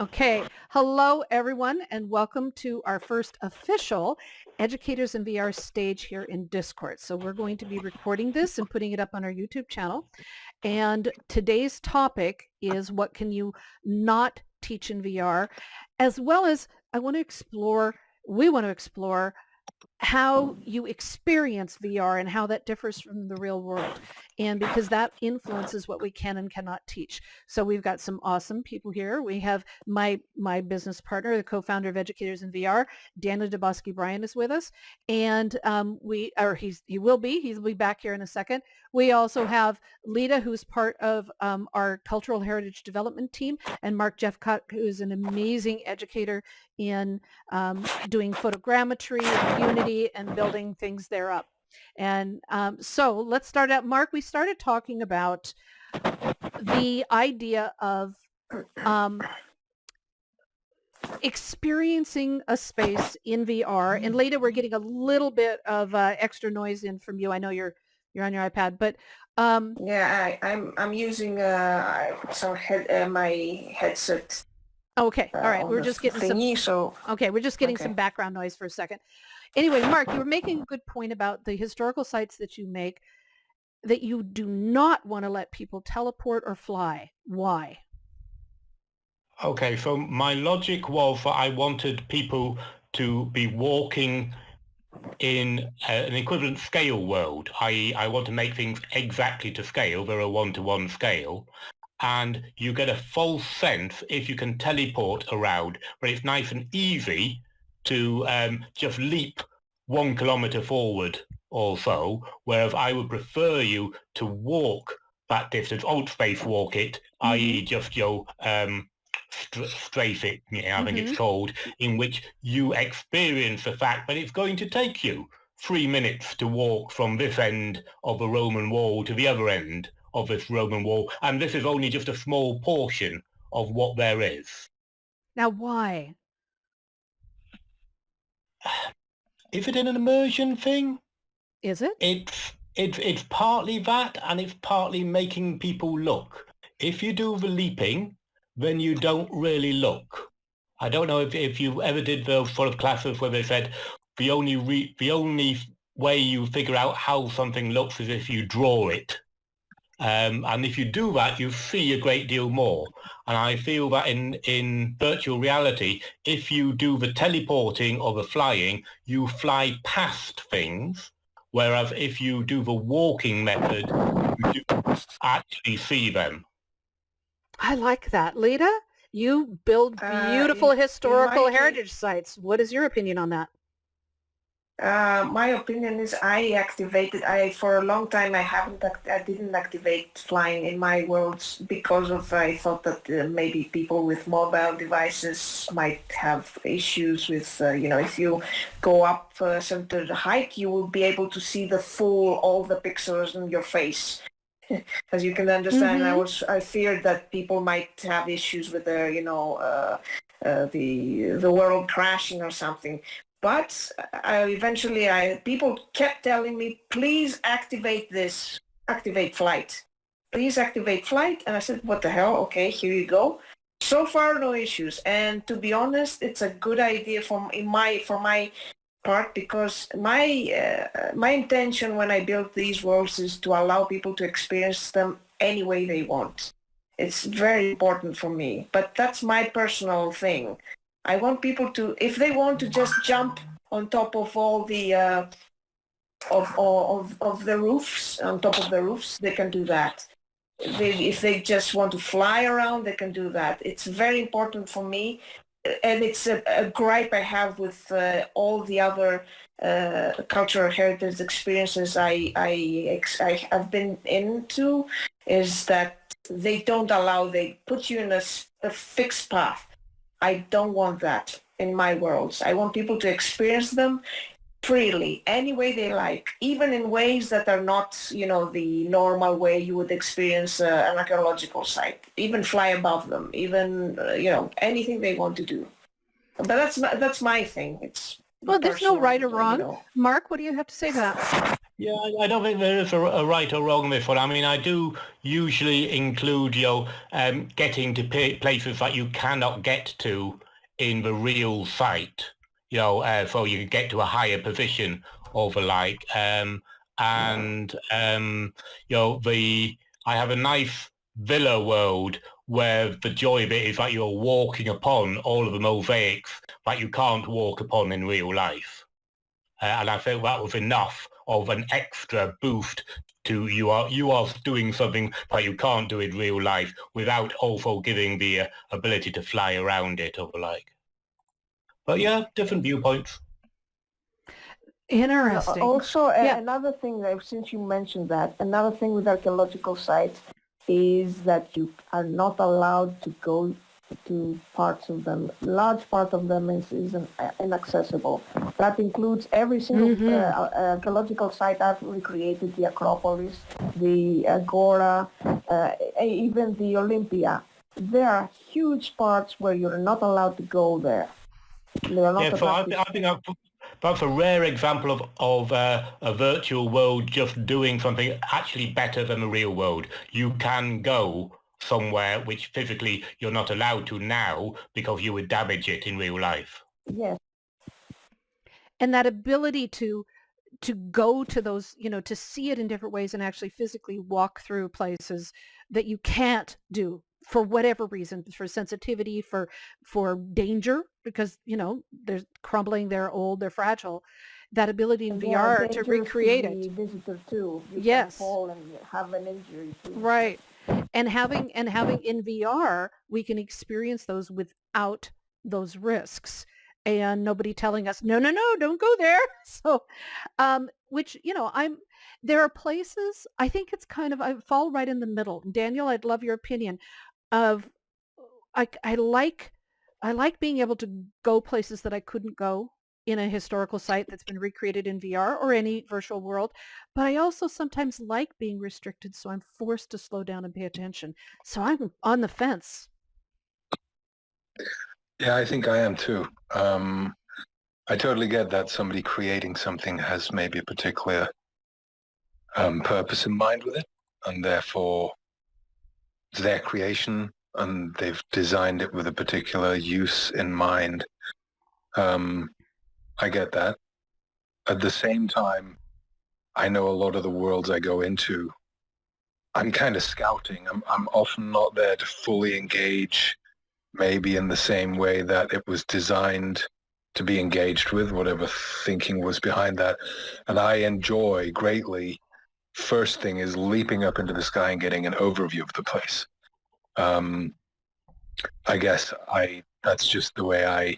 Okay, hello everyone and welcome to our first official Educators in VR stage here in Discord. So we're going to be recording this and putting it up on our YouTube channel. And today's topic is what can you not teach in VR, as well as we want to explore how you experience VR and how that differs from the real world. And because that influences what we can and cannot teach. So we've got some awesome people here. We have my business partner, the co-founder of Educators in VR, Daniel Dubosky Bryan is with us. And he'll be back here in a second. We also have Lita, who's part of our cultural heritage development team, and Mark Jeffcott, who is an amazing educator in doing photogrammetry and Unity and building things there up. And so let's start out. Mark, we started talking about the idea of experiencing a space in VR. And later we're getting a little bit of extra noise in from you. I know you're on your iPad, but I'm using my headset. Okay, all right. We're just getting some background noise for a second. Anyway, Mark, you were making a good point about the historical sites that you make that you do not want to let people teleport or fly. Why? Okay, so my logic was that I wanted people to be walking in an equivalent scale world, i.e. I want to make things exactly to scale. They're a one-to-one scale. And you get a false sense if you can teleport around, but it's nice and easy to just leap 1 kilometer forward or so, whereas I would prefer you to walk that distance, Altspace walk it, i.e. just strafe it, I think it's called, in which you experience the fact that it's going to take you 3 minutes to walk from this end of the Roman wall to the other end of this Roman wall, and this is only just a small portion of what there is. Now, why? Is it an immersion thing? Is it? It's partly that, and it's partly making people look. If you do the leaping, then you don't really look. I don't know if you ever did those sort of classes where they said the only way you figure out how something looks is if you draw it. And if you do that, you see a great deal more. And I feel that in virtual reality, if you do the teleporting or the flying, you fly past things. Whereas if you do the walking method, you do actually see them. I like that. Lita, you build beautiful historical heritage sites. What is your opinion on that? My opinion is for a long time I didn't activate flying in my worlds because I thought that maybe people with mobile devices might have issues with if you go up a certain height you will be able to see all the pixels in your face. As you can understand, I feared that people might have issues with the world crashing or something. But people kept telling me, please activate flight. Please activate flight. And I said, what the hell? Okay, here you go. So far, no issues. And to be honest, it's a good idea for my part, because my intention when I built these worlds is to allow people to experience them any way they want. It's very important for me, but that's my personal thing. I want people to, if they want to just jump on top of all the of the roofs, on top of the roofs, they can do that. If they just want to fly around, they can do that. It's very important for me, and it's a gripe I have with all the other cultural heritage experiences I've been into, is that they put you in a fixed path. I don't want that in my worlds. I want people to experience them freely, any way they like, even in ways that are not, the normal way you would experience an archaeological site. Even fly above them, even, anything they want to do. But that's my thing. It's well, there's no right or wrong. Mark, what do you have to say to that? Yeah, I don't think there is a right or wrong in this one. I mean, I do usually include getting to places that you cannot get to in the real site, so you can get to a higher position over and I have a nice villa world where the joy of it is that you're walking upon all of the mosaics that you can't walk upon in real life. And I felt that was enough of an extra boost to you are doing something that you can't do in real life without also giving the ability to fly around it or the like. But yeah, different viewpoints. Interesting. Also, another thing, since you mentioned that, another thing with archaeological sites is that you are not allowed to go to parts of them. Large part of them is inaccessible. That includes every single archaeological site I've recreated: the Acropolis, the Agora, even the Olympia. There are huge parts where you're not allowed to go there. Yeah, so I think that's a rare example of a virtual world just doing something actually better than the real world. You can go somewhere which physically you're not allowed to now because you would damage it in real life. Yes. And that ability to go to those, to see it in different ways and actually physically walk through places that you can't do for whatever reason, for sensitivity, for danger, because, they're crumbling, they're old, they're fragile. That ability in VR to recreate it. Visitor too. You yes. can fall and have an injury too. Right. And having in VR, we can experience those without those risks. And nobody telling us, no, don't go there. So, which, there are places, I think it's I fall right in the middle. Daniel, I'd love your opinion of, I like being able to go places that I couldn't go in a historical site that's been recreated in VR or any virtual world. But I also sometimes like being restricted, so I'm forced to slow down and pay attention. So I'm on the fence. Yeah, I think I am too. I totally get that somebody creating something has maybe a particular purpose in mind with it, and therefore it's their creation, and they've designed it with a particular use in mind. I get that. At the same time, I know a lot of the worlds I go into, I'm kind of scouting. I'm often not there to fully engage, maybe in the same way that it was designed to be engaged with, whatever thinking was behind that. And I enjoy greatly, first thing is leaping up into the sky and getting an overview of the place. I guess that's just the way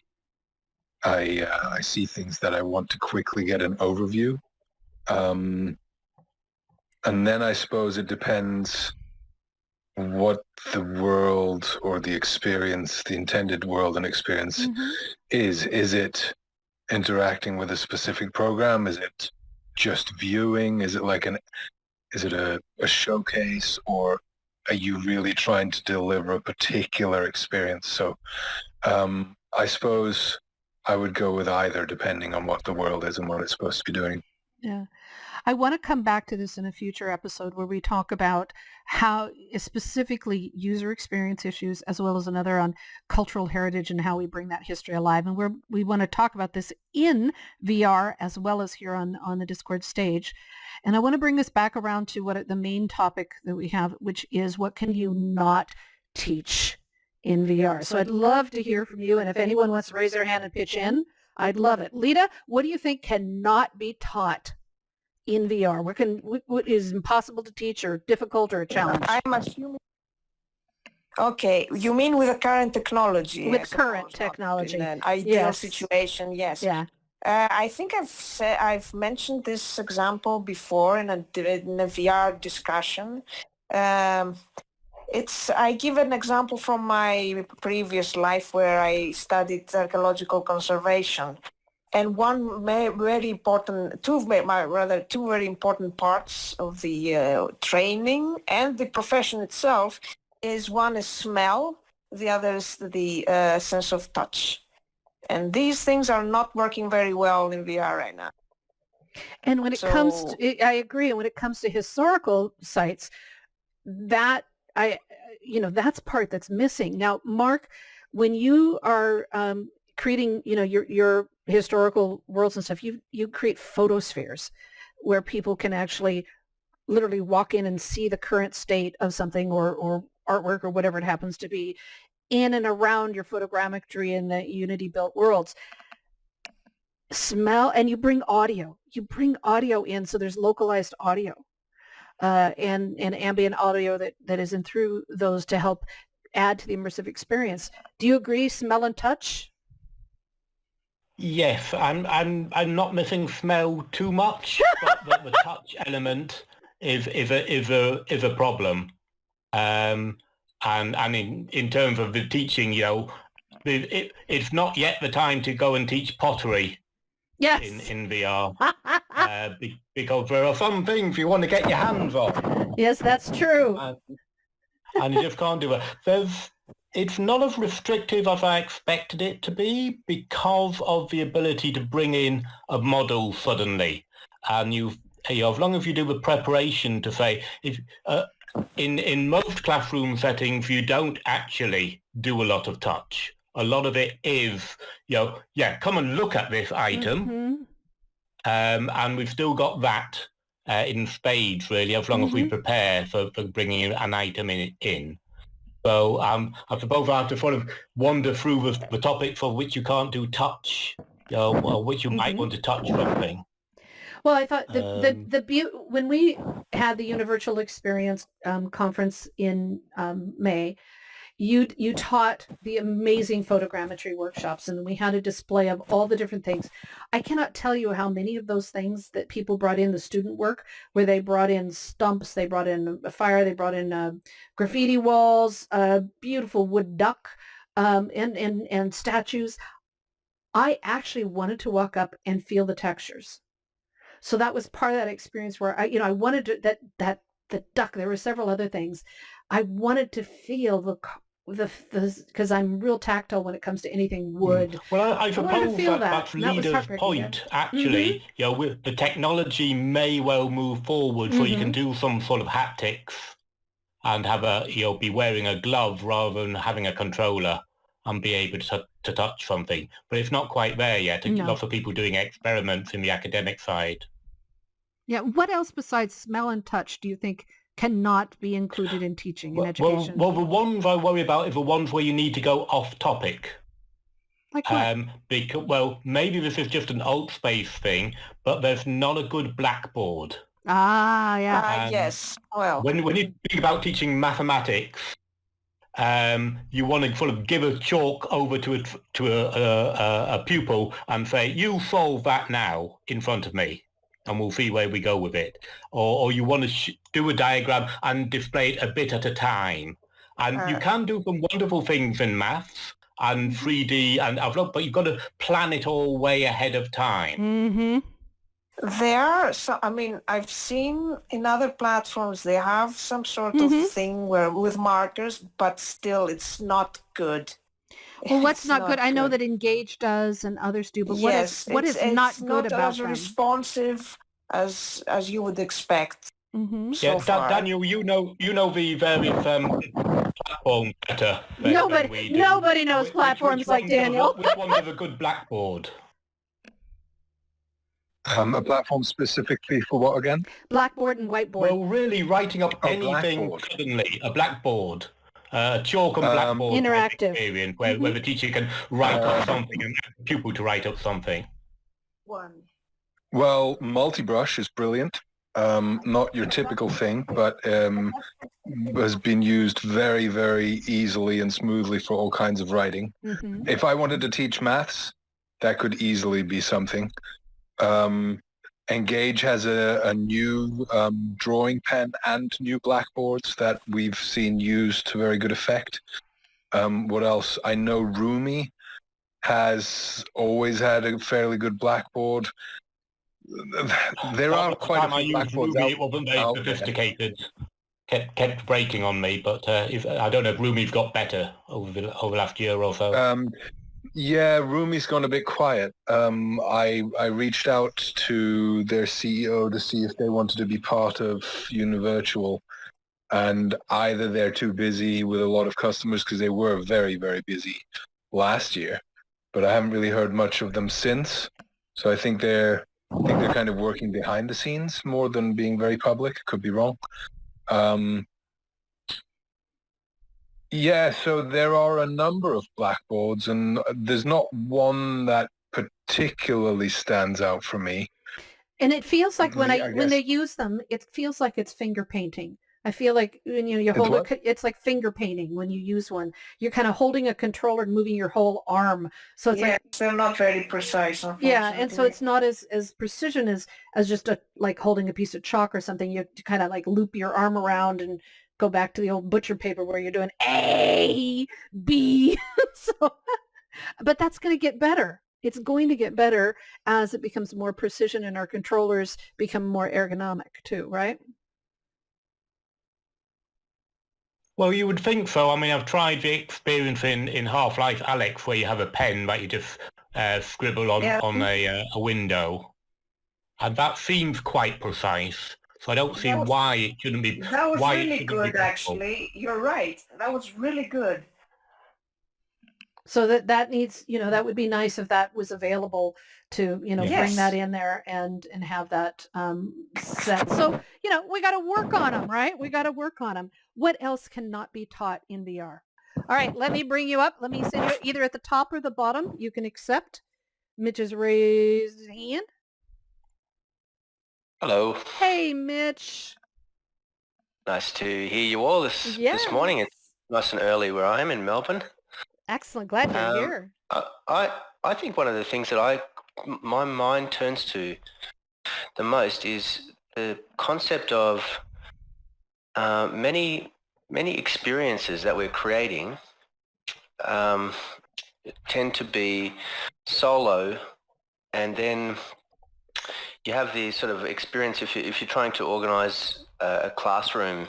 I see things, that I want to quickly get an overview. And then I suppose it depends what the world or the experience, the intended world and experience is. Is it interacting with a specific program? Is it just viewing? Is it is it a showcase, or are you really trying to deliver a particular experience? So I suppose I would go with either, depending on what the world is and what it's supposed to be doing. Yeah. I want to come back to this in a future episode where we talk about how specifically user experience issues, as well as another on cultural heritage and how we bring that history alive. And we want to talk about this in VR as well as here on the Discord stage. And I want to bring this back around to what the main topic that we have, which is what can you not teach in VR? So I'd love to hear from you. And if anyone wants to raise their hand and pitch in, I'd love it. Lita, what do you think cannot be taught in VR? What is impossible to teach, or difficult, or a challenge? I'm assuming. Okay, you mean with the current technology? With current technology, in an ideal situation, yes. Yeah. I think I've mentioned this example before in a VR discussion. I give an example from my previous life where I studied archaeological conservation. And two very important parts of the training and the profession itself is, one is smell, the other is the sense of touch. And these things are not working very well in VR right now. And when it comes So to, I agree. And when it comes to historical sites, that that's part that's missing. Now, Mark, when you are creating, your historical worlds and stuff, you create photospheres where people can actually literally walk in and see the current state of something or artwork or whatever it happens to be in and around your photogrammetry in the Unity built worlds. Smell, and you bring audio in, so there's localized audio and ambient audio that is in through those to help add to the immersive experience. Do you agree, smell and touch? Yes, I'm not missing smell too much, but the touch element is a problem. And in terms of the teaching, it's not yet the time to go and teach pottery. Yes. In VR, because there are some things you want to get your hands off. Yes, that's true. And you just can't do it. It's not as restrictive as I expected it to be because of the ability to bring in a model suddenly. And as long as you do the preparation to say, if in most classroom settings, you don't actually do a lot of touch. A lot of it is, come and look at this item. Mm-hmm. And we've still got that in spades, really, as long as we prepare for bringing an item in. So I suppose I have to sort of wander through the topics of which you can't do touch, or which you might want to touch something. Well, I thought when we had the Universal Experience conference in May, you taught the amazing photogrammetry workshops, and we had a display of all the different things. I cannot tell you how many of those things that people brought in, the student work, where they brought in stumps, they brought in a fire, they brought in graffiti walls, a beautiful wood duck, and statues. I actually wanted to walk up and feel the textures. So that was part of that experience where I wanted to, the duck. There were several other things. I wanted to feel the because I'm real tactile when it comes to anything wood. Well, I suppose that's Leader's point, actually. With the technology may well move forward, so you can do some sort of haptics and have be wearing a glove rather than having a controller and be able to touch something. But it's not quite there yet. No. Lots of people doing experiments in the academic side. Yeah. What else besides smell and touch do you think cannot be included in teaching and education? Well, the ones I worry about are the ones where you need to go off topic. Like what? Because, maybe this is just an Altspace thing, but there's not a good blackboard. Ah, yeah. Yes. Well, when you think about teaching mathematics, you want to sort of give a chalk over to a pupil and say, "You solve that now in front of me, and we'll see where we go with it." Or you want to do a diagram and display it a bit at a time. And you can do some wonderful things in maths and 3D, but you've got to plan it all way ahead of time. Mm-hmm. I've seen in other platforms, they have some sort of thing with markers, but still it's not good. Well, what's not good? I know that Engage does and others do, but what is not good about them? It's not as responsive as you would expect. Mm-hmm. So far. Daniel, you know the various platforms better. Nobody knows platforms like Daniel. Which one's a good blackboard? A platform specifically for what again? Blackboard and whiteboard. Well, really writing up anything suddenly, a blackboard. Chalk and blackboard interactive experience where the teacher can write up something and ask the pupil to write up something. Well, multi-brush is brilliant. Not your typical thing, but has been used very, very easily and smoothly for all kinds of writing. Mm-hmm. If I wanted to teach maths, that could easily be something. Engage has a new drawing pen and new blackboards that we've seen used to very good effect. What else? I know Rumi has always had a fairly good blackboard. There are quite a few blackboards out. It wasn't very sophisticated. Kept breaking on me, but I don't know if Rumi's got better over the last year or so. Yeah, Rumi's gone a bit quiet. I reached out to their CEO to see if they wanted to be part of Univirtual, and either they're too busy with a lot of customers because they were very, very busy last year, but I haven't really heard much of them since. So I think they're kind of working behind the scenes more than being very public. Could be wrong. Um, Yeah, so there are a number of blackboards, and there's not one that particularly stands out for me. And it feels like when I when guess they use them, it feels like it's finger painting. I feel like when you it's hold what? it, it's like finger painting when you use one. You're kind of holding a controller and moving your whole arm. So it's like, Yes, they're not very precise, yeah, and so unfortunately. it's not as precision as just like holding a piece of chalk or something. You have to kind of like loop your arm around and go back to the old butcher paper where you're doing A, B. So, but that's going to get better. It's going to get better as it becomes more precision and our controllers become more ergonomic too, right? Well, you would think so. I mean, I've tried the experience in Half-Life Alyx where you have a pen that you just scribble on, Yeah, a window. And that seems quite precise. So I don't see that was why it shouldn't be, that was why it really shouldn't be good, possible. actually. You're right. That was really good. So that needs, that would be nice if that was available to, Yeah. bring that Yes. in there and have that set. So, we got to work on them, right? We got to work on them. What else cannot be taught in VR? All right, let me bring you up. Let me send you either at the top or the bottom. You can accept. Mitch has raised his hand. Hello. Hey, Mitch. Nice to hear you all this morning. It's Yes. nice and early where I am in Melbourne. Excellent. Glad you're Um, here. I think one of the things that my mind turns to the most is the concept of many experiences that we're creating tend to be solo, and then you have the sort of experience if you're trying to organize a classroom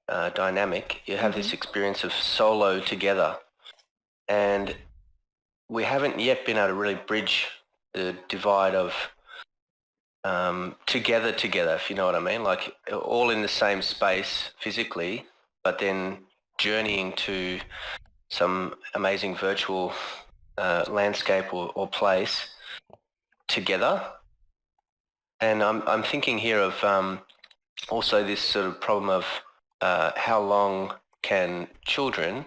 dynamic. You have this experience of solo together, and we haven't yet been able to really bridge the divide of together, if you know what I mean, like all in the same space physically, but then journeying to some amazing virtual landscape or place together. And I'm thinking here of also this sort of problem of how long can children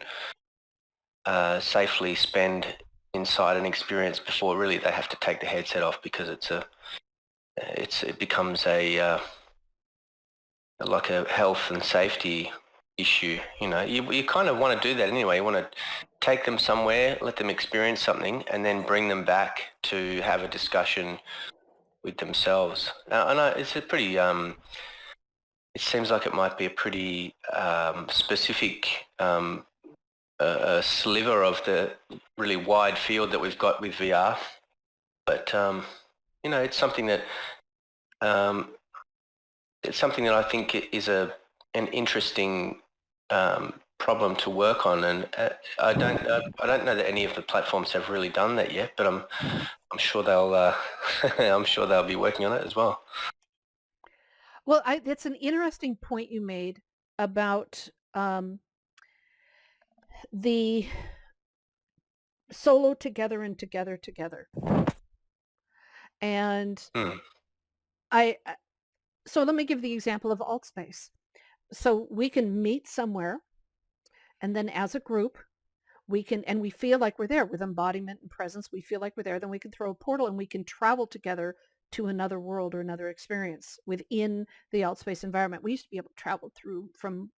safely spend inside an experience before really they have to take the headset off, because it becomes a like a health and safety issue. You kind of want to do that anyway. You want to take them somewhere, let them experience something, and then bring them back to have a discussion with themselves. And it's a pretty it seems like it might be a pretty specific a sliver of the really wide field that we've got with VR. But it's something that I think is an interesting problem to work on, and I don't know that any of the platforms have really done that yet. But I'm sure they'll I'm sure they'll be working on it as well. Well, that's an interesting point you made about the solo together and together. And so let me give the example of AltSpace. So we can meet somewhere, and then as a group, we feel like we're there with embodiment and presence. We feel like we're there. Then we can throw a portal and we can travel together to another world or another experience within the AltSpace environment. We used to be able to travel through from,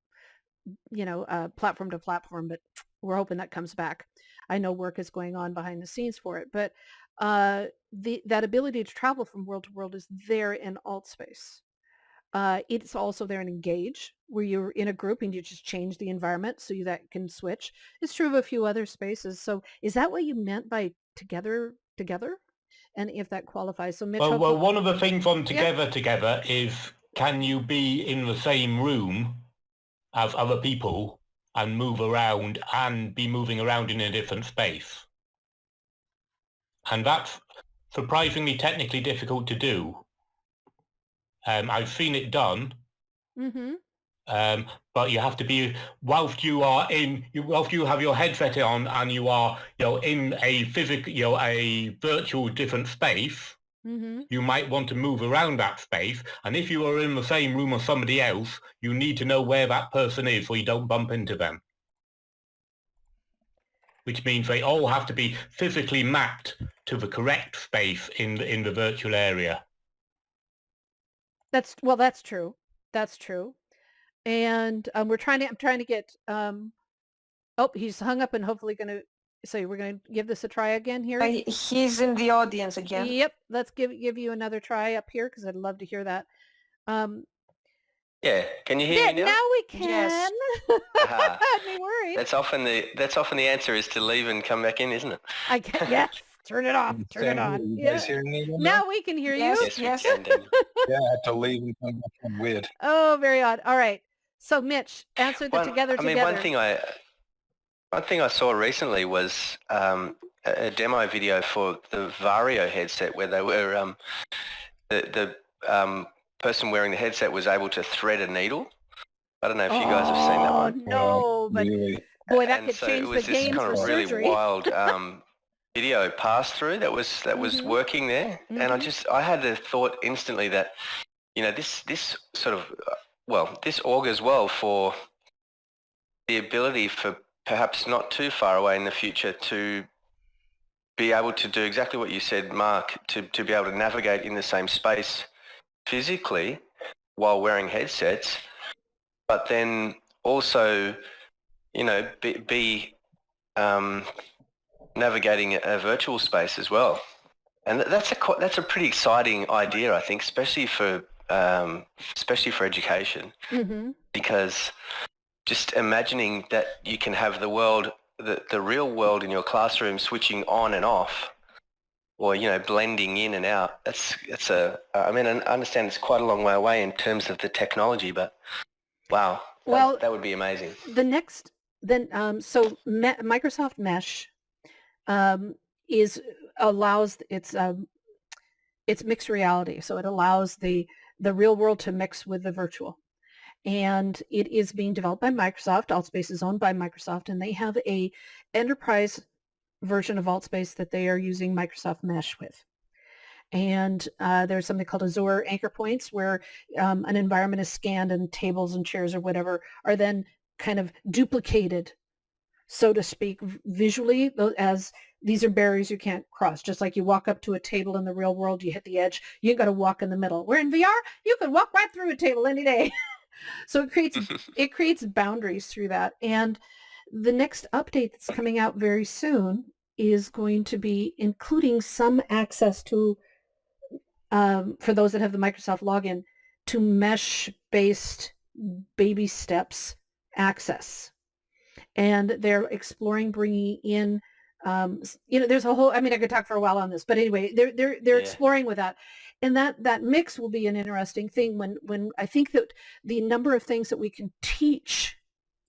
platform to platform, but we're hoping that comes back. I know work is going on behind the scenes for it, but that ability to travel from world to world is there in AltSpace. It's also there in Engage, where you're in a group and you just change the environment so that can switch. It's true of a few other spaces. So is that what you meant by together? And if that qualifies. So Mitch, Well, one of the things on Yeah. together is, can you be in the same room as other people and move around and be moving around in a different space? and that's surprisingly technically difficult to do. I've seen it done, but you have to be, whilst you have your headset on and you are, in a physical, a virtual different space. You might want to move around that space, and if you are in the same room as somebody else, you need to know where that person is so you don't bump into them. Which means they all have to be physically mapped to the correct space in the virtual area. That's true. That's true. And I'm trying to get, oh, he's hung up and hopefully going to, so we're going to give this a try again here. He's in the audience again. Yep. Let's give you another try up here because I'd love to hear that. Yeah, can you hear me now? Now we can. Yes. Had me worried. That's often the answer is to leave and come back in, isn't it? I can, yes. Turn it off. Turn it on. You Yeah. guys hearing me Now we can hear you. Yes. Yes, we can, Daniel. Yeah, I had to leave and come back. Weird. Oh, very odd. All right. So Mitch, answer the together. One thing I saw recently was a demo video for the Vario headset where they were the person wearing the headset was able to thread a needle. I don't know if you guys have seen that one. No, but Really? boy, that And could so change it the was this game kind for of really surgery. wild video pass through that was working there, and I had the thought instantly that this sort of this augurs well for the ability for perhaps not too far away in the future to be able to do exactly what you said, Mark, to be able to navigate in the same space physically while wearing headsets, but then also, be navigating a virtual space as well. And that's a pretty exciting idea, I think, especially for education, because just imagining that you can have the world, the real world in your classroom switching on and off, or blending in and out. I understand it's quite a long way away in terms of the technology, but wow, that would be amazing. The next, then, so Microsoft Mesh allows it's mixed reality, so it allows the real world to mix with the virtual. And it is being developed by Microsoft. Altspace is owned by Microsoft, and they have a enterprise version of Altspace that they are using Microsoft Mesh with. And there's something called Azure Anchor Points, where an environment is scanned and tables and chairs or whatever are then kind of duplicated, so to speak, visually, as these are barriers you can't cross. Just like you walk up to a table in the real world, you hit the edge, you got to walk in the middle. Where in VR, you can walk right through a table any day. So it creates boundaries through that. And the next update that's coming out very soon is going to be including some access to, for those that have the Microsoft login, to mesh-based baby steps access. And they're exploring bringing in, there's a whole, I could talk for a while on this, but anyway, they're exploring with that. And that mix will be an interesting thing when I think that the number of things that we can teach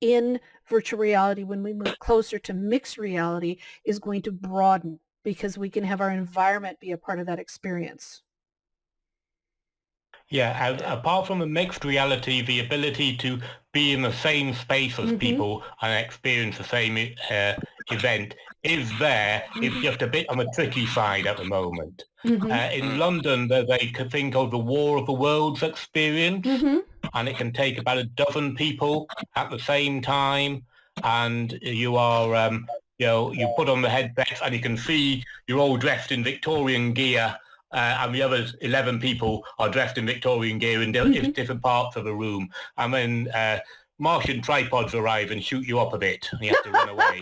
in virtual reality when we move closer to mixed reality is going to broaden, because we can have our environment be a part of that experience. Yeah, apart from the mixed reality, the ability to be in the same space as people and experience the same event is there. It's just a bit on the tricky side at the moment. In London, there's a thing called the War of the Worlds experience, and it can take about a dozen people at the same time, and you are, you put on the headsets and you can see you're all dressed in Victorian gear, and the other 11 people are dressed in Victorian gear in different parts of the room. And then Martian tripods arrive and shoot you up a bit, and you have to run away.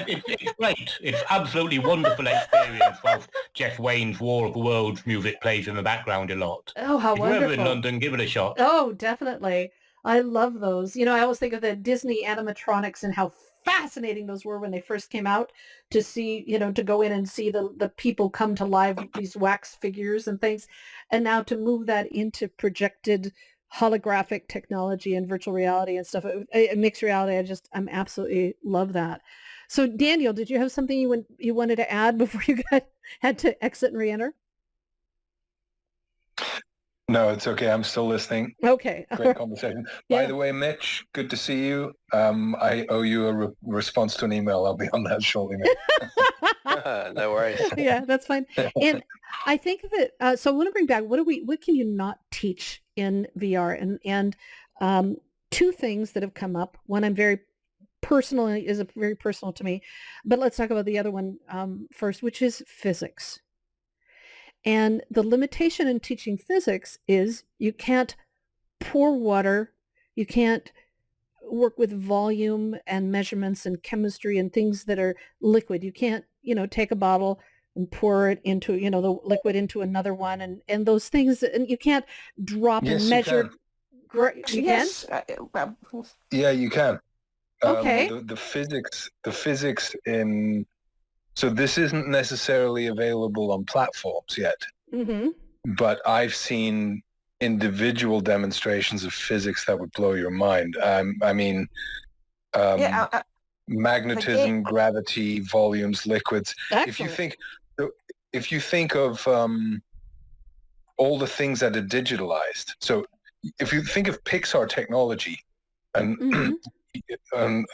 It's great. It's absolutely wonderful experience whilst Jeff Wayne's War of the Worlds music plays in the background a lot. Oh, how wonderful. If you're ever in London, give it a shot. Oh, definitely. I love those. I always think of the Disney animatronics and how fascinating those were when they first came out, to see, to go in and see the people come to life, these wax figures and things. And now to move that into projected holographic technology and virtual reality and stuff, mixed reality, I'm absolutely love that. So Daniel, did you have something you wanted to add before you had to exit and re-enter? No, it's okay. I'm still listening. Okay. Great conversation. Yeah. By the way, Mitch, good to see you. I owe you a response to an email. I'll be on that shortly. No worries. Yeah, that's fine. And I think that so I want to bring back what can you not teach in VR? And two things that have come up. One I'm very very personal to me, but let's talk about the other one first, which is physics. And the limitation in teaching physics is you can't pour water, you can't work with volume and measurements and chemistry and things that are liquid. You can't, take a bottle and pour it into, the liquid into another one and those things, and you can't drop Yes, and measure. you can? Yeah, you can. Okay. The physics in, so this isn't necessarily available on platforms yet, but I've seen individual demonstrations of physics that would blow your mind. Magnetism, gravity, volumes, liquids. Excellent. If you think of all the things that are digitalized, so if you think of Pixar technology, and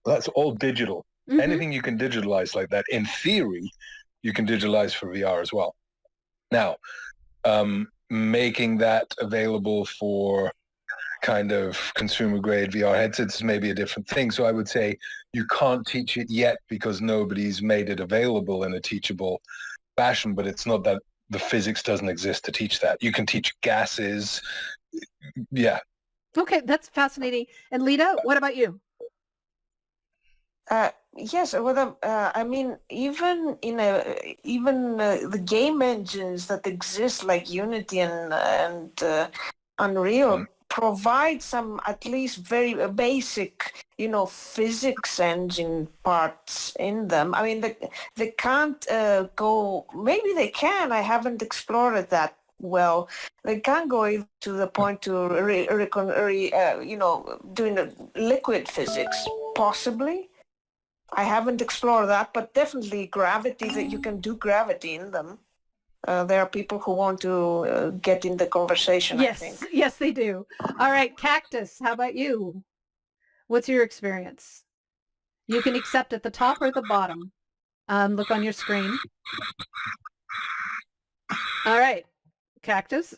that's all digital. Anything you can digitalize like that, in theory, you can digitalize for VR as well. Now, making that available for kind of consumer grade VR headsets is maybe a different thing. So I would say you can't teach it yet because nobody's made it available in a teachable fashion, but it's not that the physics doesn't exist to teach that. You can teach gases. Yeah. Okay, that's fascinating. And Lita, what about you? Yes, well, I mean, even the game engines that exist like Unity and Unreal provide some at least very basic, physics engine parts in them. I mean, they can't go. Maybe they can. I haven't explored it that well. They can't go to the point to doing the liquid physics. Possibly. I haven't explored that, but definitely gravity, that you can do gravity in them. There are people who want to get in the conversation, yes, I think. Yes, they do. All right, Cactus, how about you? What's your experience? You can accept at the top or the bottom. Look on your screen. All right, Cactus.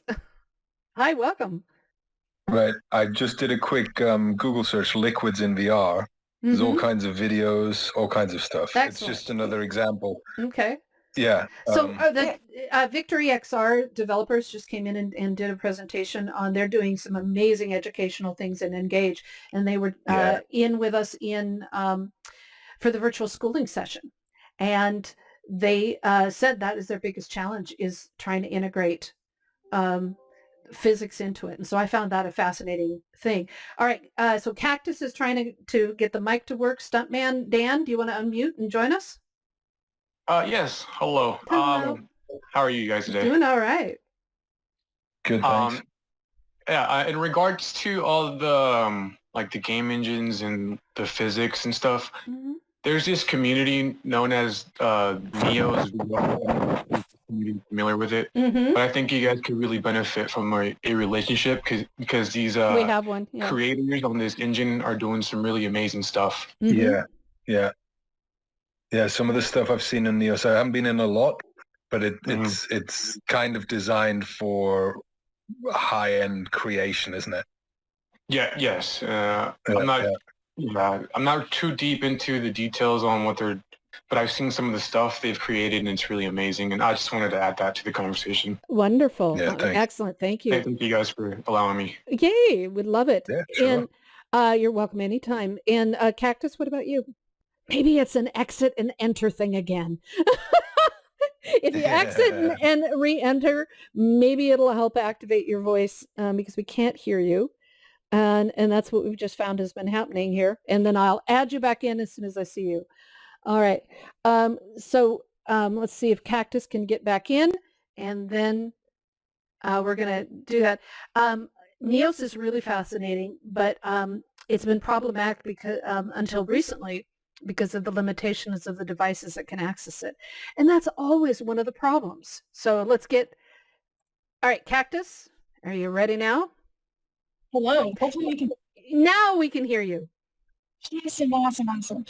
Hi, welcome. Right. I just did a quick Google search, liquids in VR. There's all kinds of videos, all kinds of stuff. Excellent. It's just another example. Okay. Yeah. So the Victory XR developers just came in and did a presentation on, they're doing some amazing educational things in Engage. And they were in with us for the virtual schooling session. And they said that is their biggest challenge, is trying to integrate physics into it. And so I found that a fascinating thing. All right. So Cactus is trying to get the mic to work. Stuntman Dan, do you want to unmute and join us? Yes. Hello. Hello. How are you guys today? Doing all right. Good, thanks. In regards to all the like the game engines and the physics and stuff, there's this community known as Neos. Familiar with it, but I think you guys could really benefit from a relationship because these we have one creators on this engine are doing some really amazing stuff. Yeah. Some of the stuff I've seen in Neos, I haven't been in a lot, but it's kind of designed for high-end creation, isn't it? Yes. I'm not too deep into the details on what they're, but I've seen some of the stuff they've created and it's really amazing. And I just wanted to add that to the conversation. Wonderful. Yeah, excellent. Thank you. Thank you guys for allowing me. Yay. We'd love it. Yeah, sure. And you're welcome anytime. And Cactus, what about you? Maybe it's an exit and enter thing again. If you exit and re-enter, maybe it'll help activate your voice because we can't hear you. And that's what we've just found has been happening here. And then I'll add you back in as soon as I see you. All right. So let's see if Cactus can get back in, and then we're going to do that. Neos is really fascinating, but it's been problematic because until recently, because of the limitations of the devices that can access it. And that's always one of the problems. So let's get, all right, Cactus, are you ready now? Hello. Hopefully we can. Now we can hear you. Awesome.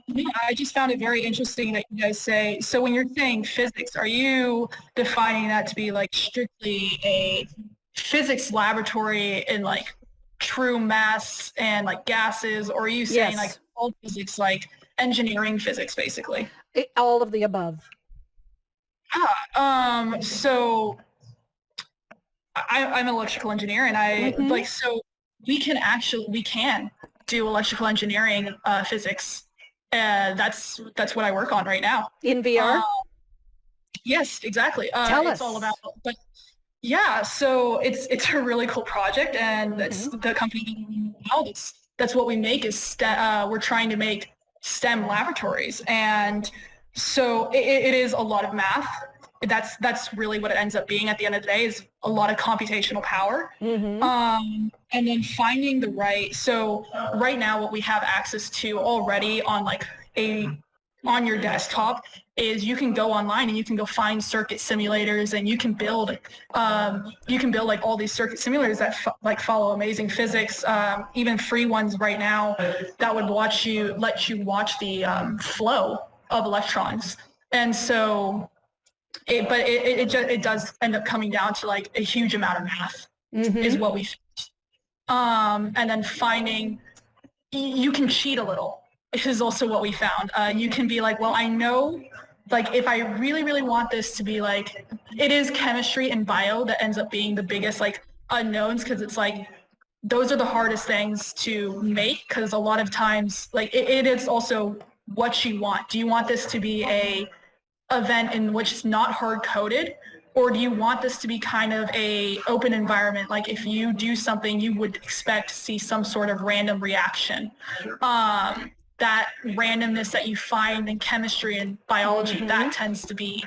Yeah, I just found it very interesting that you guys say, so when you're saying physics, are you defining that to be like strictly a physics laboratory in like true mass and like gases, or are you saying like all physics, like engineering physics, basically? All of the above. So I'm an electrical engineer, and I like, so we can do electrical engineering physics. That's what I work on right now. In VR? Yes, exactly. Tell us. It's all about, but yeah, so it's a really cool project, and it's the company now. That's what we make is we're trying to make STEM laboratories, and so it is a lot of math. That's really what it ends up being at the end of the day, is a lot of computational power. And then finding the right, so right now what we have access to already on like on your desktop is you can go online and you can go find circuit simulators, and you can build like all these circuit simulators that like follow amazing physics, even free ones right now that would let you watch the flow of electrons. And so it does end up coming down to like a huge amount of math is what we found. And then finding you can cheat a little is also what we found. You can be like, well, I know, like, if I really, really want this to be like, it is chemistry and bio that ends up being the biggest like unknowns, because it's like those are the hardest things to make, because a lot of times like it is also what you want. Do you want this to be a event in which it's not hard coded, or do you want this to be kind of a open environment? Like if you do something, you would expect to see some sort of random reaction. That randomness that you find in chemistry and biology, that tends to be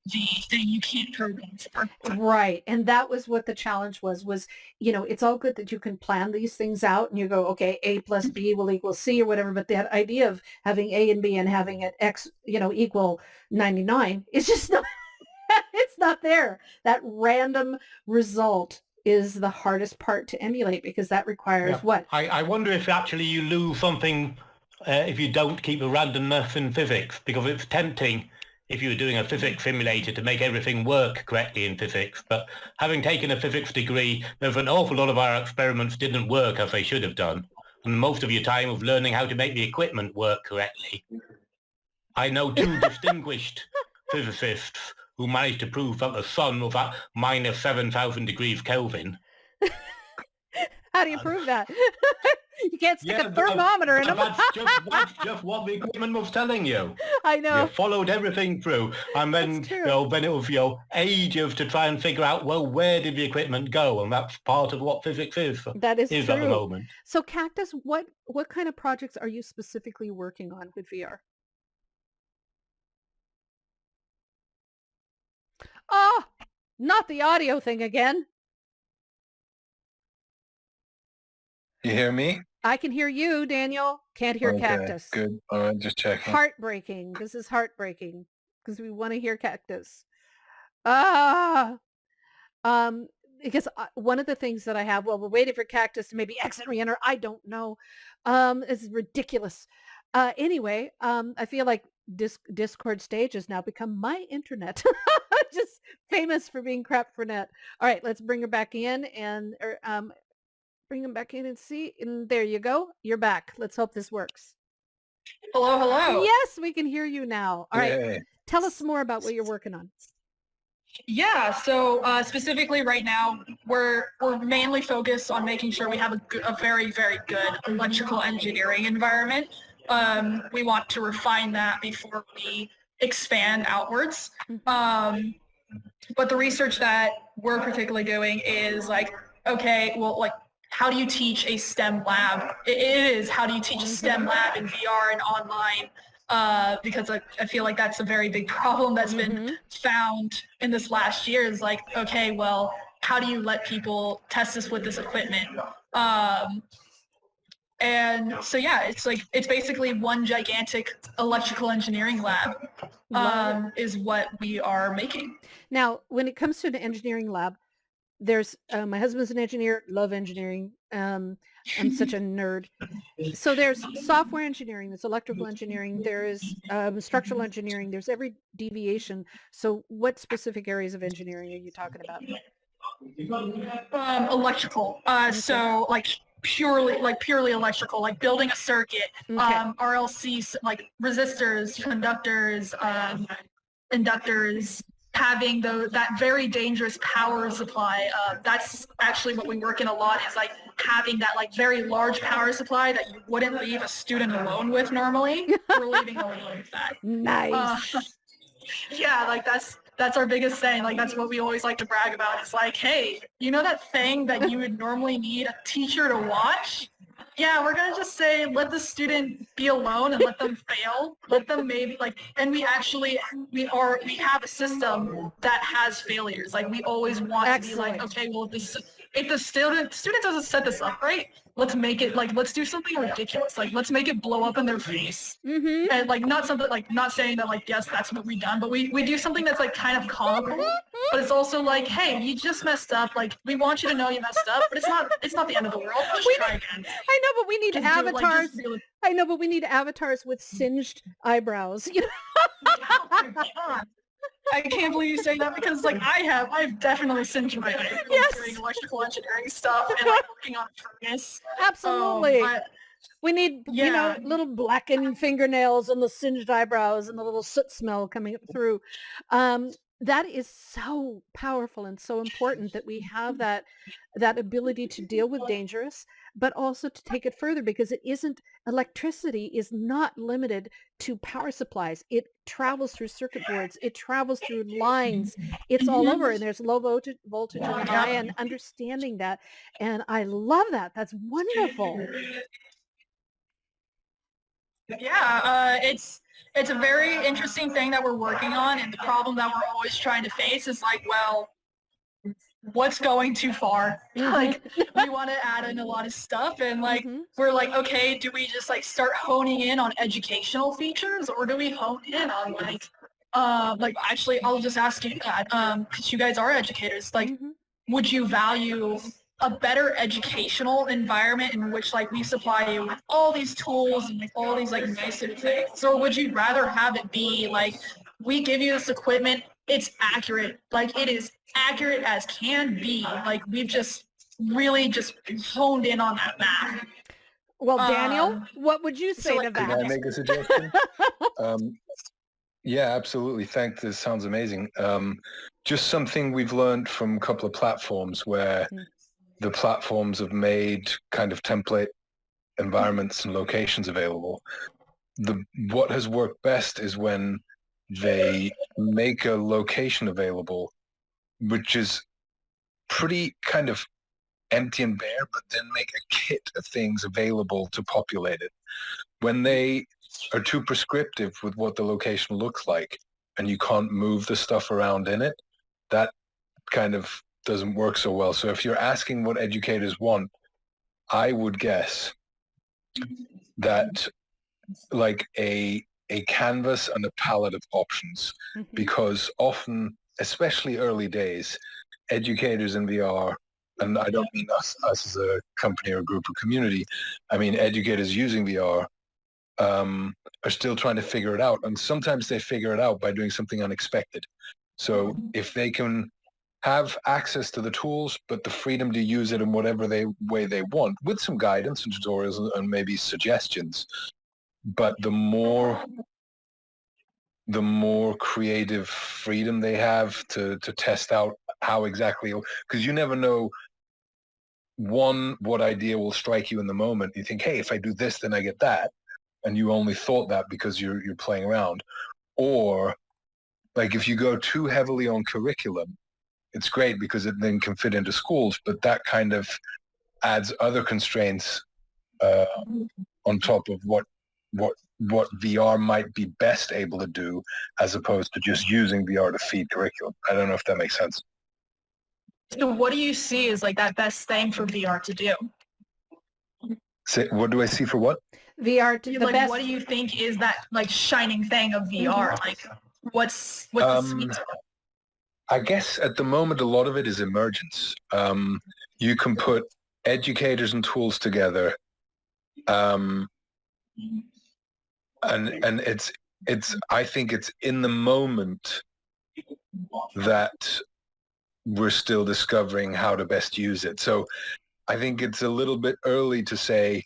the thing you can't program for. Right. And that was what the challenge was, you know, it's all good that you can plan these things out and you go, okay, A plus B will equal C or whatever. But that idea of having A and B and having it X, you know, equal 99 is just not, it's not there. That random result is the hardest part to emulate, because that requires what? I wonder if actually you lose something if you don't keep the randomness in physics, because it's tempting if you were doing a physics simulator to make everything work correctly in physics. But having taken a physics degree, there's an awful lot of our experiments didn't work as they should have done. And most of your time was learning how to make the equipment work correctly. I know two distinguished physicists who managed to prove that the sun was at minus 7,000 degrees Kelvin. How do you prove that? You can't stick a thermometer in them. That's just what the equipment was telling you. I know. You followed everything through, and then then it was ages to try and figure out, well, where did the equipment go? And that's part of what physics is. That is true. At the moment. So, Cactus, what kind of projects are you specifically working on with VR? Oh, not the audio thing again. You hear me? I can hear you, Daniel. Can't hear Cactus. Good. All right, just checking. Heartbreaking. This is heartbreaking because we want to hear Cactus. Because one of the things that I have, well, we're waiting for Cactus to maybe exit and re-enter. I don't know. It's ridiculous. Anyway, I feel like Discord stage has now become my internet. Just famous for being crap for net. All right, let's bring her back in and bring him back in and see. And there you go. You're back. Let's hope this works. Hello. Yes, we can hear you now. All right. Tell us more about what you're working on. Yeah, so specifically right now, we're mainly focused on making sure we have a very, very good electrical engineering environment. We want to refine that before we expand outwards. But the research that we're particularly doing is like, okay, well, like, how do you teach a STEM lab? It is, how do you teach a STEM lab in VR and online? Because I feel like that's a very big problem that's been found in this last year is like, okay, well, how do you let people test this with this equipment? And so yeah, it's basically one gigantic electrical engineering lab is what we are making. Now, when it comes to an engineering lab, there's my husband's an engineer, love engineering. I'm such a nerd. So there's software engineering, there's electrical engineering, there's structural engineering, there's every deviation. So what specific areas of engineering are you talking about? Electrical. So like purely electrical, like building a circuit, RLC, like resistors, conductors, inductors, having that very dangerous power supply. That's actually what we work in a lot, is like having that like very large power supply that you wouldn't leave a student alone with normally. We're leaving them alone with that. Nice. Yeah, like that's our biggest thing. Like that's what we always like to brag about. It's like, hey, you know that thing that you would normally need a teacher to watch? Yeah, we're gonna just say let the student be alone and let them fail. Let them maybe like, and we have a system that has failures. Like we always want to be like, okay, well if the student doesn't set this up right, let's make it like, let's do something ridiculous. Like let's make it blow up in their face. And like not something like, not saying that like, yes, that's what we've done, but we do something that's like kind of comical, but it's also like, hey, you just messed up. Like we want you to know you messed up, but it's not the end of the world. Just try again. I know, but we need avatars. I know, but we need avatars with singed eyebrows. You know? Oh my God. I can't believe you say that, because like I've definitely singed my eyebrows doing electrical engineering stuff and like working on a furnace. Absolutely. We need, you know, little blackened fingernails and the singed eyebrows and the little soot smell coming through. That is so powerful and so important that we have that ability to deal with dangerous, but also to take it further, because electricity is not limited to power supplies. It travels through circuit boards. It travels through lines. It's all over, and there's low voltage and high, and understanding that. And I love that. That's wonderful. Yeah, it's a very interesting thing that we're working on, and the problem that we're always trying to face is like, well, what's going too far? Like we want to add in a lot of stuff, and like we're like, okay, do we just like start honing in on educational features, or do we hone in on like actually I'll just ask you that, because you guys are educators, like would you value a better educational environment in which like we supply you with all these tools and like all these like nicer things, or would you rather have it be like, we give you this equipment, it's accurate, like it is accurate as can be, like we've just really just honed in on that math? Well, Daniel, what would you say to that? Can I make a suggestion? Yeah, absolutely. This sounds amazing. Just something we've learned from a couple of platforms where the platforms have made kind of template environments and locations available. What has worked best is when they make a location available, which is pretty kind of empty and bare, but then make a kit of things available to populate it. When they are too prescriptive with what the location looks like and you can't move the stuff around in it, that kind of doesn't work so well. So if you're asking what educators want, I would guess that like a canvas and a palette of options, because often, especially early days, educators in VR, and I don't mean us as a company or a group or community, I mean educators using VR, are still trying to figure it out. And sometimes they figure it out by doing something unexpected. So if they can have access to the tools, but the freedom to use it in whatever way they want, with some guidance and tutorials and maybe suggestions. But the more creative freedom they have to test out how exactly, because you never know, what idea will strike you in the moment. You think, hey, if I do this, then I get that. And you only thought that because you're playing around. Or like if you go too heavily on curriculum, it's great because it then can fit into schools, but that kind of adds other constraints on top of what VR might be best able to do, as opposed to just using VR to feed curriculum. I don't know if that makes sense. So what do you see as like that best thing for VR to do? What do I see for what? VR, the Like, best. what do you think is that like shining thing of VR? Like, what's the sweet spot? I guess at the moment, a lot of it is emergence. You can put educators and tools together, and it's I think it's in the moment that we're still discovering how to best use it. So I think it's a little bit early to say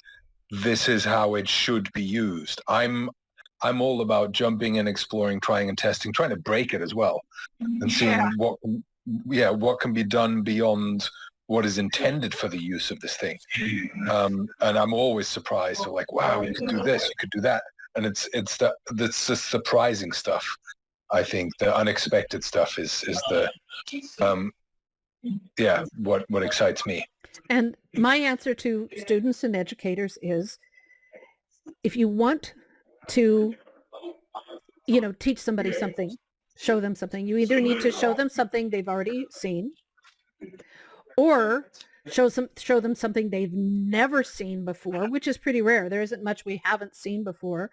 this is how it should be used. I'm all about jumping and exploring, trying and testing, trying to break it as well, and seeing what can be done beyond what is intended for the use of this thing. And I'm always surprised. So like, wow, you could do this, you could do that, and it's the surprising stuff. I think the unexpected stuff is the what excites me. And my answer to students and educators is, if you want to, teach somebody something, show them something, you either need to show them something they've already seen, or show them something they've never seen before, which is pretty rare. There isn't much we haven't seen before.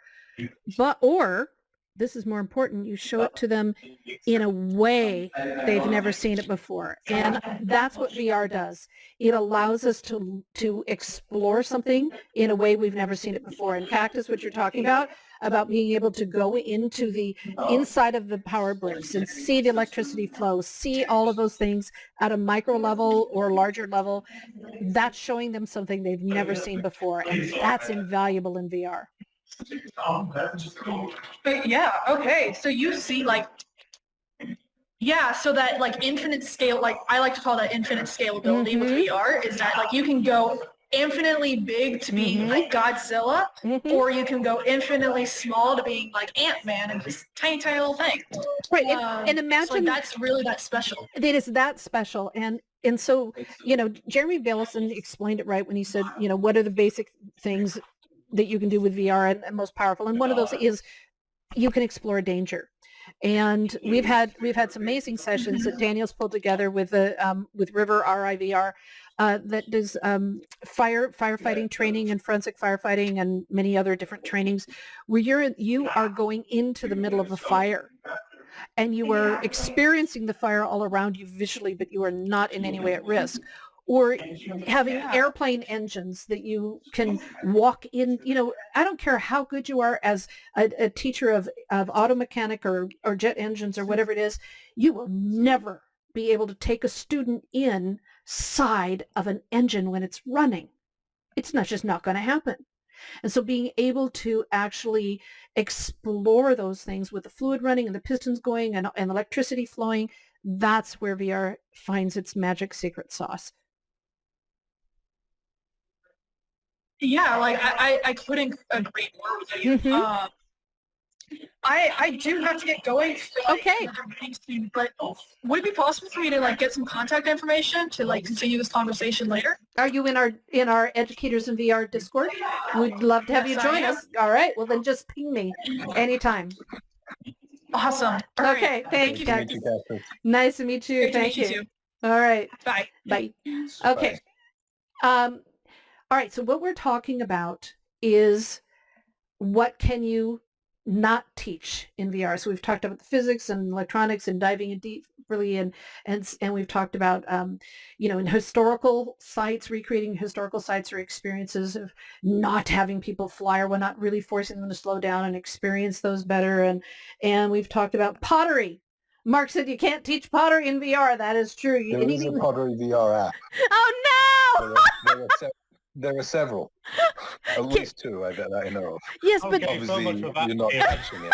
Or this is more important, you show it to them in a way they've never seen it before. And that's what VR does. It allows us to explore something in a way we've never seen it before. In fact, is what you're talking about being able to go into the inside of the power bricks and see the electricity flow, see all of those things at a micro level or larger level. That's showing them something they've never seen before, and that's invaluable in VR. But yeah, okay. So you see so that like infinite scale, like I like to call that infinite scalability with VR, is that like you can go infinitely big to being like Godzilla, or you can go infinitely small to being like Ant-Man and just tiny little thing. Right, and imagine so like, that's really that special. It is that special, and so Jeremy Billison explained it right when he said, what are the basic things that you can do with VR and most powerful, and one of those is you can explore danger. And we've had some amazing sessions that Daniel's pulled together with River RIVR that does firefighting training and forensic firefighting and many other different trainings where you are going into the middle of a fire and you are experiencing the fire all around you visually, but you are not in any way at risk. Or having airplane engines that you can walk in. I don't care how good you are as a teacher of auto mechanic or jet engines or whatever it is, you will never be able to take a student inside of an engine when it's running. It's just not going to happen. And so being able to actually explore those things with the fluid running and the pistons going and electricity flowing, that's where VR finds its magic secret sauce. Yeah, like I couldn't agree more with you. I do have to get going. Okay. But would it be possible for me to get some contact information to continue this conversation later? Are you in our Educators in VR Discord? We'd love to have you join us. All right. Well, then just ping me anytime. Awesome. Okay. Thanks, guys. Nice to meet you. Thank you. All right. Bye. Bye. Okay. All right, so what we're talking about is what can you not teach in VR. So we've talked about the physics and electronics and diving in deeply, and we've talked about in historical sites, recreating historical sites or experiences of not having people fly, or we're not really forcing them to slow down and experience those better, and we've talked about pottery. Mark said you can't teach pottery in VR. That is true. There is a pottery VR app. Oh no! There are several, at least two that I know of. Yes, okay, but obviously you're not touching it.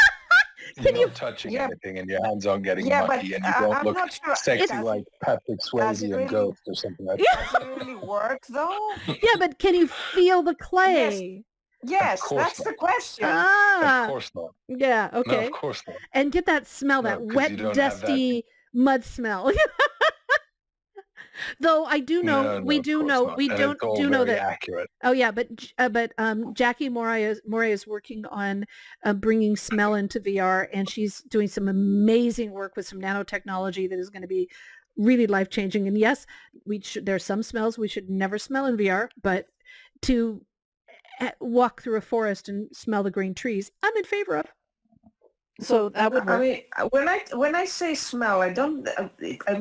You're not touching anything, and your hands aren't getting muddy, and you don't look sexy like Patrick Swayze and Ghost or something like that. Does it really work, though? Yeah, but can you feel the clay? Yes, that's the question. Of course not. Yeah, okay. No, of course not. And get that smell, that wet, dusty mud smell. Though I do know, we do know that. Accurate. Oh yeah, but Jackie Moray is working on bringing smell into VR, and she's doing some amazing work with some nanotechnology that is going to be really life changing. And yes, there's some smells we should never smell in VR, but to walk through a forest and smell the green trees, I'm in favor of. So that would work. I mean, when I say smell, I'm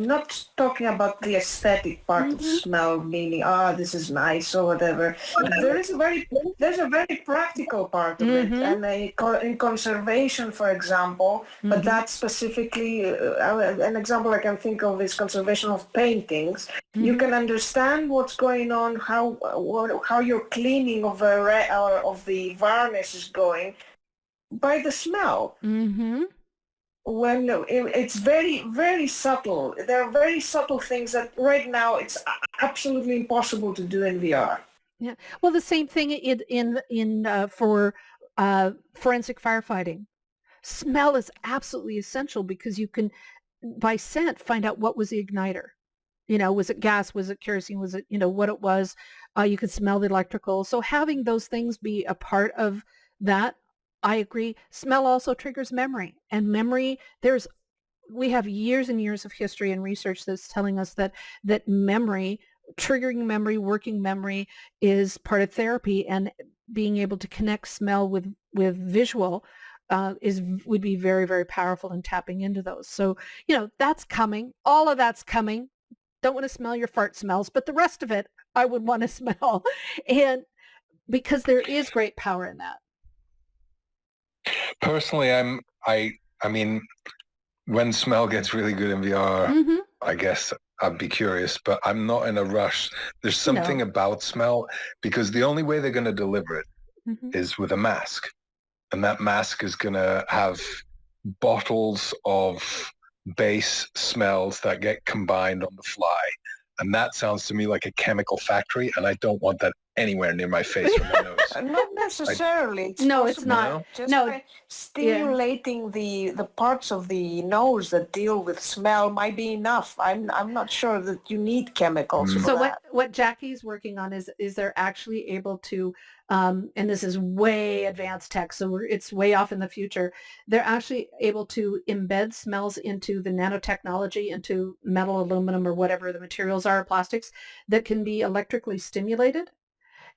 not talking about the aesthetic part of smell, meaning this is nice or whatever. There's a very practical part of it, and in conservation, for example. But that's specifically an example I can think of is conservation of paintings. You can understand what's going on, how your cleaning of the varnish is going by the smell. When it's very, very subtle. There are very subtle things that right now it's absolutely impossible to do in VR. Yeah. Well, the same thing for forensic firefighting. Smell is absolutely essential because you can, by scent, find out what was the igniter. Was it gas? Was it kerosene? Was it, what it was? You can smell the electrical. So having those things be a part of that, I agree. Smell also triggers memory, and memory, we have years and years of history and research that's telling us that memory, triggering memory, working memory is part of therapy, and being able to connect smell with visual would be very, very powerful in tapping into those. So, that's coming. All of that's coming. Don't want to smell your fart smells, but the rest of it I would want to smell. And because there is great power in that. Personally, I mean, when smell gets really good in VR, I guess I'd be curious, but I'm not in a rush. There's something about smell, because the only way they're going to deliver it is with a mask. And that mask is going to have bottles of base smells that get combined on the fly. And that sounds to me like a chemical factory, and I don't want that anywhere near my face or my nose. Not necessarily. It's not. Just by stimulating the parts of the nose that deal with smell might be enough. I'm not sure that you need chemicals for So that. what Jackie's working on is they're actually able to, and this is way advanced tech, so it's way off in the future. They're actually able to embed smells into the nanotechnology, into metal, aluminum, or whatever the materials are, plastics, that can be electrically stimulated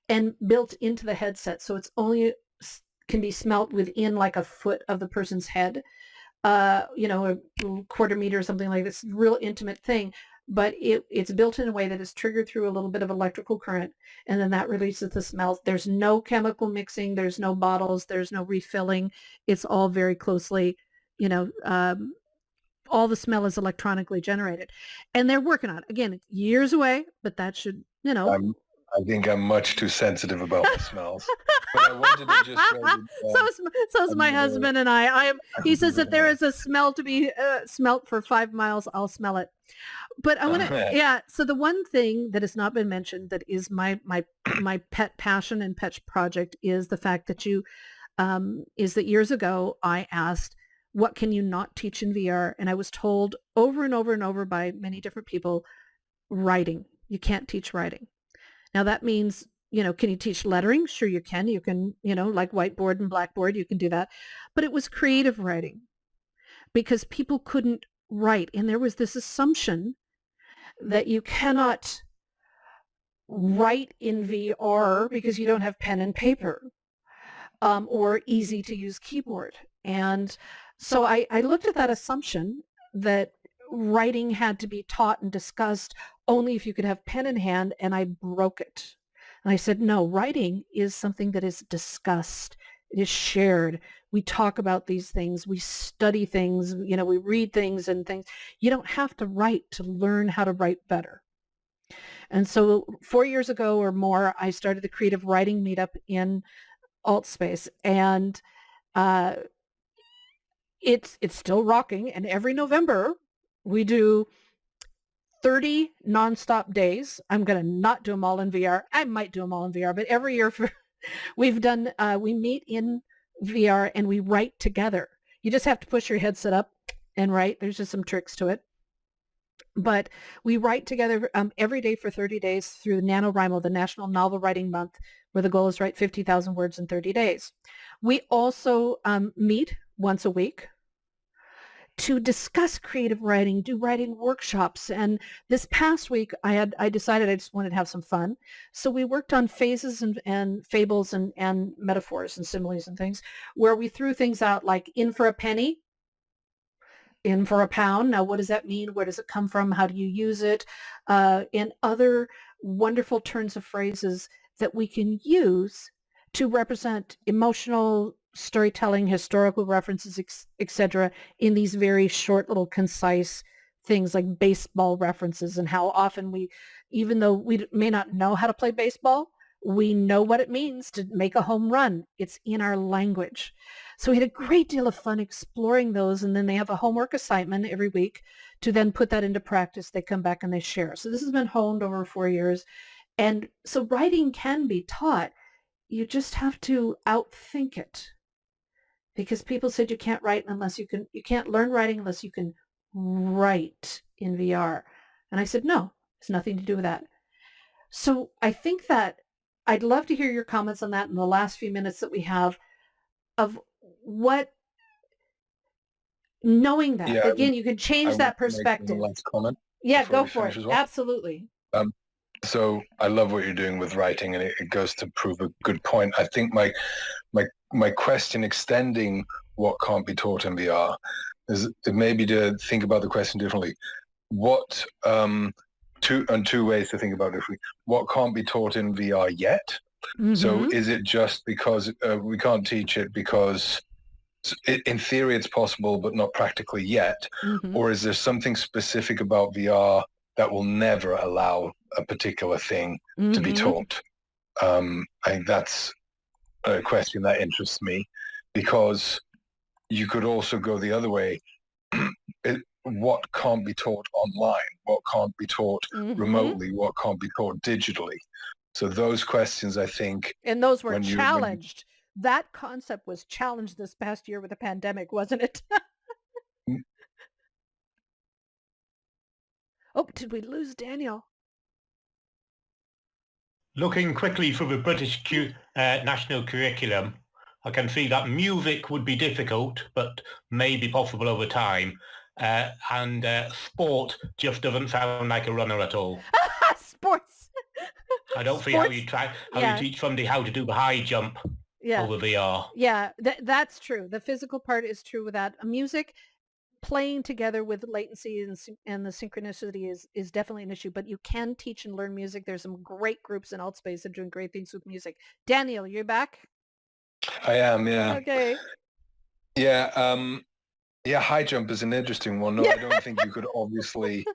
and built into the headset. So it's only can be smelt within like a foot of the person's head, a quarter meter or something like this, real intimate thing. But it's built in a way that is triggered through a little bit of electrical current, and then that releases the smells. There's no chemical mixing. There's no bottles. There's no refilling. It's all very closely, all the smell is electronically generated. And they're working on it. Again, it's years away, but that should, I think I'm much too sensitive about the smells. But I wanted to just say so's my husband and I. He says that there is a smell to be smelt for 5 miles. I'll smell it. But I want to, so the one thing that has not been mentioned that is my pet passion and pet project is the fact that is that years ago I asked, what can you not teach in VR? And I was told over and over and over by many different people, writing. You can't teach writing. Now that means, can you teach lettering? Sure you can. You can, like whiteboard and blackboard, you can do that. But it was creative writing because people couldn't write. And there was this assumption that you cannot write in VR because you don't have pen and paper or easy to use keyboard. And so I looked at that assumption that writing had to be taught and discussed only if you could have pen in hand, and I broke it. And I said, no, writing is something that is discussed. It is shared. We talk about these things. We study things. We read things and things. You don't have to write to learn how to write better. And so 4 years ago or more, I started the creative writing meetup in Altspace, and it's still rocking. And every November we do 30 nonstop days. I'm going to not do them all in VR. I might do them all in VR, but every year we meet in VR and we write together. You just have to push your headset up and write. There's just some tricks to it. But we write together every day for 30 days through NaNoWriMo, the National Novel Writing Month, where the goal is write 50,000 words in 30 days. We also meet once a week. to discuss creative writing, do writing workshops. And this past week, I decided I just wanted to have some fun. So we worked on phases and fables and metaphors and similes and things, where we threw things out like in for a penny, in for a pound. Now, what does that mean? Where does it come from? How do you use it? And other wonderful turns of phrases that we can use to represent emotional storytelling, historical references, etc., in these very short little concise things like baseball references, and how often we, even though we may not know how to play baseball, we know what it means to make a home run. It's in our language. So we had a great deal of fun exploring those, and then they have a homework assignment every week to then put that into practice. They come back and they share. So this has been honed over 4 years. And so writing can be taught. You just have to outthink it. Because people said you can't write unless you can't learn writing unless you can write in VR. And I said, no, it's nothing to do with that. So I think that I'd love to hear your comments on that in the last few minutes that we have, of what, knowing that, again, you can change that perspective. Last comment. Yeah, go for it. Well. Absolutely. So I love what you're doing with writing, and it goes to prove a good point. I think my question, extending what can't be taught in VR, is maybe to think about the question differently. What two ways to think about it differently. What can't be taught in VR yet? Mm-hmm. So is it just because we can't teach it because in theory it's possible but not practically yet? Mm-hmm. Or is there something specific about VR that will never allow a particular thing to be taught? I think that's a question that interests me, because you could also go the other way. What can't be taught online? What can't be taught remotely? What can't be taught digitally? So those questions, I think... And those were challenged. That concept was challenged this past year with the pandemic, wasn't it? Oh, did we lose Daniel? Looking quickly through the British national curriculum, I can see that music would be difficult, but may be possible over time. And sport just doesn't sound like a runner at all. Sports. I don't see how you teach somebody how to do the high jump over VR. Yeah, that's true. The physical part is true with that. Music, playing together with latency and the synchronicity is definitely an issue, but you can teach and learn music. There's some great groups in Altspace that are doing great things with music. Daniel, you're back? I am, yeah. Okay. Yeah, yeah, high jump is an interesting one. No, I don't think you could obviously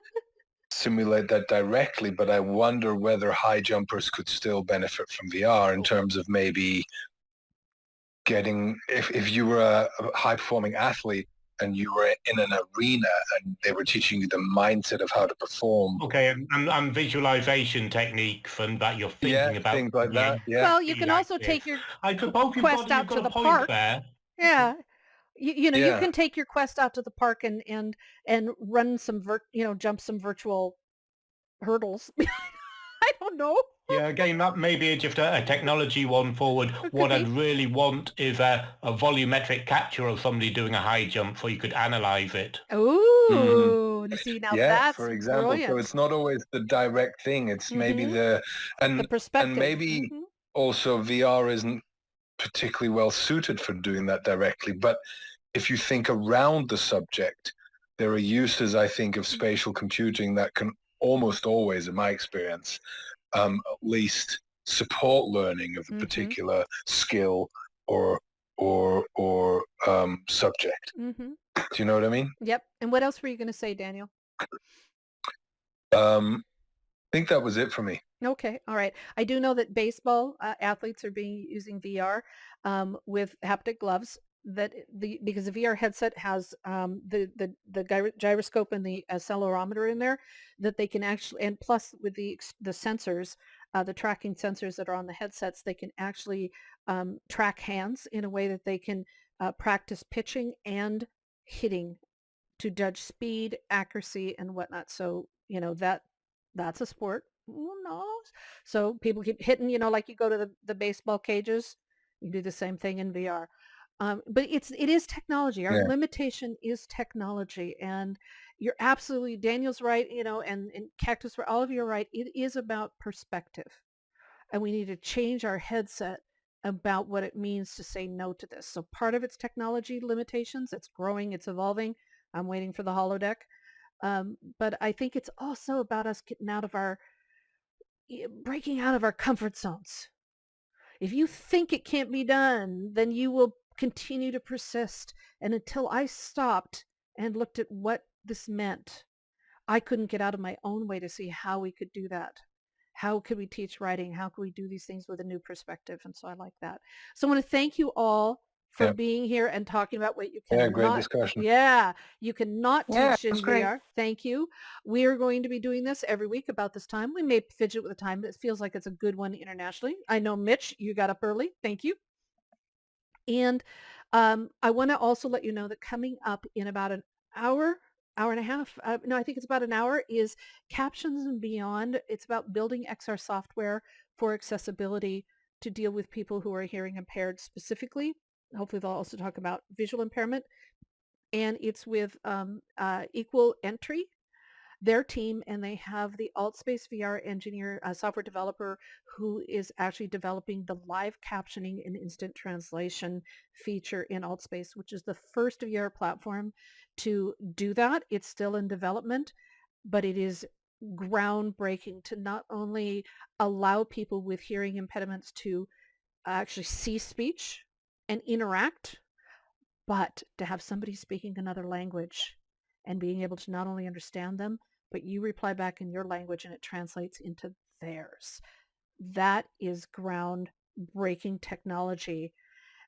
simulate that directly, but I wonder whether high jumpers could still benefit from VR in terms of maybe getting, if you were a high-performing athlete and you were in an arena and they were teaching you the mindset of how to perform. Okay, and visualization techniques and that you're thinking about. Things like that, yeah. Well, you can also take your quest out to the park. There. Yeah. You can take your quest out to the park and run some jump some virtual hurdles. I don't know. Yeah, again, that may be just a technology one forward. What I'd really want is a volumetric capture of somebody doing a high jump so you could analyze it. Ooh, you see, now that's for example. brilliant. So it's not always the direct thing. It's maybe the perspective. And maybe also VR isn't particularly well suited for doing that directly. But if you think around the subject, there are uses, I think, of spatial computing that can almost always, in my experience, at least support learning of a particular skill or subject. Do you know what I mean? Yep. And what else were you going to say, Daniel? I think that was it for me. Okay. All right. I do know that baseball athletes are using VR with haptic gloves. Because the VR headset has the gyroscope and the accelerometer in there, that they can actually, and plus with the sensors, the tracking sensors that are on the headsets, they can actually track hands in a way that they can practice pitching and hitting to judge speed, accuracy, and whatnot. So that's a sport. Who knows? So people keep hitting, like you go to the baseball cages, you do the same thing in VR. But it is technology. Our Yeah. limitation is technology, and you're absolutely, Daniel's right, and Cactus, all of you are right. It is about perspective, and we need to change our headset about what it means to say no to this. So part of it's technology limitations. It's growing, it's evolving. I'm waiting for the holodeck. But I think it's also about us breaking out of our comfort zones. If you think it can't be done, then you will continue to persist. And until I stopped and looked at what this meant, I couldn't get out of my own way to see how we could do that. How could we teach writing? How could we do these things with a new perspective? And so I like that. So I want to thank you all for Yep. being here and talking about what you Yeah, great cannot, discussion. you cannot Yeah, teach it in was great. VR. Thank you. We are going to be doing this every week about this time. We may fidget with the time, but it feels like it's a good one internationally. I know, Mitch, you got up early. Thank you. And I want to also let you know that coming up in about an hour and a half, no, I think it's about an hour, is Captions and Beyond. It's about building XR software for accessibility to deal with people who are hearing impaired specifically. Hopefully they'll also talk about visual impairment. And it's with Equal Entry, their team, and they have the AltspaceVR engineer, software developer, who is actually developing the live captioning and instant translation feature in Altspace, which is the first VR platform to do that. It's still in development, but it is groundbreaking to not only allow people with hearing impediments to actually see speech and interact, but to have somebody speaking another language and being able to not only understand them, but you reply back in your language and it translates into theirs. That is groundbreaking technology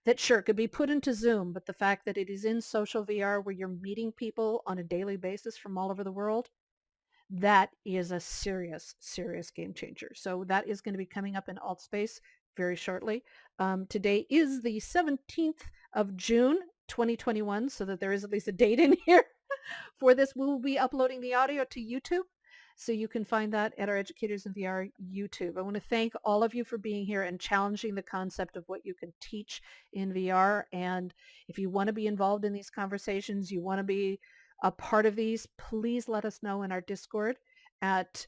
that sure could be put into Zoom, but the fact that it is in social VR where you're meeting people on a daily basis from all over the world, that is a serious, serious game changer. So that is going to be coming up in Altspace very shortly. Today is the 17th of June, 2021, so that there is at least a date in here for this. We will be uploading the audio to YouTube, so you can find that at our Educators in VR YouTube. I want to thank all of you for being here and challenging the concept of what you can teach in VR. And if you want to be involved in these conversations, you want to be a part of these, please let us know in our Discord at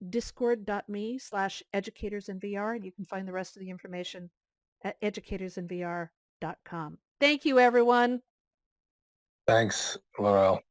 discord.me/educatorsinvr, and you can find the rest of the information at educatorsinvr.com. Thank you, everyone. Thanks, Laurel.